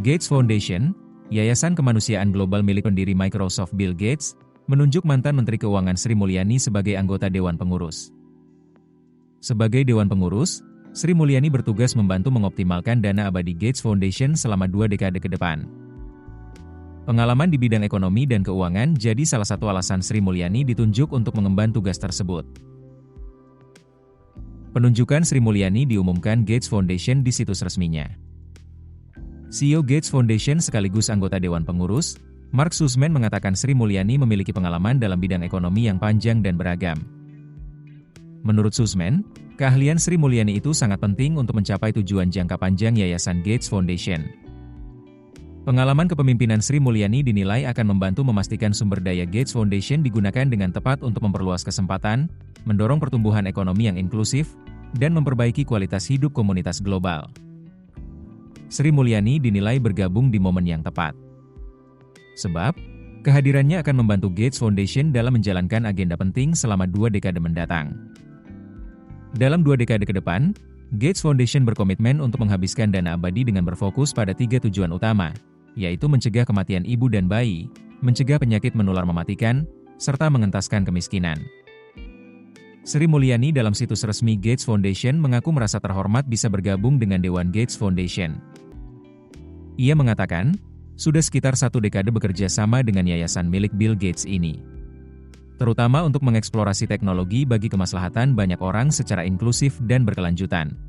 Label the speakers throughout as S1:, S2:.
S1: Gates Foundation, yayasan kemanusiaan global milik pendiri Microsoft Bill Gates, menunjuk mantan Menteri Keuangan Sri Mulyani sebagai anggota Dewan Pengurus. Sebagai Dewan Pengurus, Sri Mulyani bertugas membantu mengoptimalkan dana abadi Gates Foundation selama 2 dekade ke depan. Pengalaman di bidang ekonomi dan keuangan jadi salah satu alasan Sri Mulyani ditunjuk untuk mengemban tugas tersebut. Penunjukan Sri Mulyani diumumkan Gates Foundation di situs resminya. CEO Gates Foundation sekaligus anggota Dewan Pengurus, Mark Sussman mengatakan Sri Mulyani memiliki pengalaman dalam bidang ekonomi yang panjang dan beragam. Menurut Sussman, keahlian Sri Mulyani itu sangat penting untuk mencapai tujuan jangka panjang Yayasan Gates Foundation. Pengalaman kepemimpinan Sri Mulyani dinilai akan membantu memastikan sumber daya Gates Foundation digunakan dengan tepat untuk memperluas kesempatan, mendorong pertumbuhan ekonomi yang inklusif, dan memperbaiki kualitas hidup komunitas global. Sri Mulyani dinilai bergabung di momen yang tepat. Sebab, kehadirannya akan membantu Gates Foundation dalam menjalankan agenda penting selama 2 dekade mendatang. Dalam 2 dekade ke depan, Gates Foundation berkomitmen untuk menghabiskan dana abadi dengan berfokus pada 3 tujuan utama, yaitu mencegah kematian ibu dan bayi, mencegah penyakit menular mematikan, serta mengentaskan kemiskinan. Sri Mulyani dalam situs resmi Gates Foundation mengaku merasa terhormat bisa bergabung dengan Dewan Gates Foundation. Ia mengatakan, sudah sekitar 1 dekade bekerja sama dengan yayasan milik Bill Gates ini. Terutama untuk mengeksplorasi teknologi bagi kemaslahatan banyak orang secara inklusif dan berkelanjutan.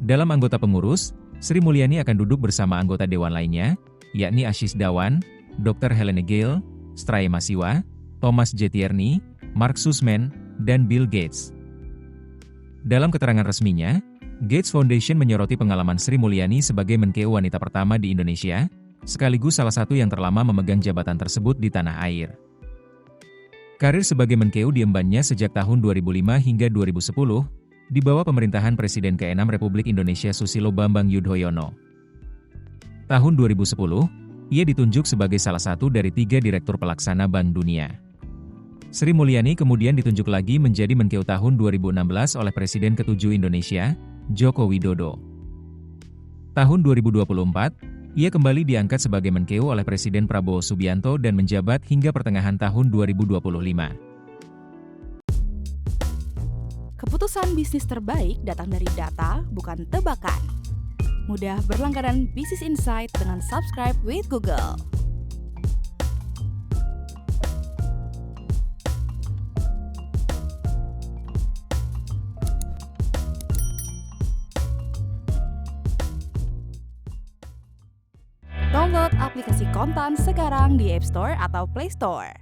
S1: Dalam anggota pengurus, Sri Mulyani akan duduk bersama anggota Dewan lainnya, yakni Ashish Dhawan, Dr. Helene Gayle, Straye Masiwa, Thomas J. Tierney, Mark Sussman, dan Bill Gates. Dalam keterangan resminya, Gates Foundation menyoroti pengalaman Sri Mulyani sebagai Menkeu wanita pertama di Indonesia, sekaligus salah satu yang terlama memegang jabatan tersebut di tanah air. Karir sebagai Menkeu diembannya sejak tahun 2005 hingga 2010, di bawah pemerintahan Presiden ke-6 Republik Indonesia Susilo Bambang Yudhoyono. Tahun 2010, ia ditunjuk sebagai salah satu dari 3 Direktur Pelaksana Bank Dunia. Sri Mulyani kemudian ditunjuk lagi menjadi Menkeu tahun 2016 oleh Presiden ke-7 Indonesia, Joko Widodo. Tahun 2024, ia kembali diangkat sebagai Menkeu oleh Presiden Prabowo Subianto dan menjabat hingga pertengahan tahun 2025.
S2: Keputusan bisnis terbaik datang dari data, bukan tebakan. Mudah berlangganan Business Insight dengan subscribe with Google. Download aplikasi Kontan sekarang di App Store atau Play Store.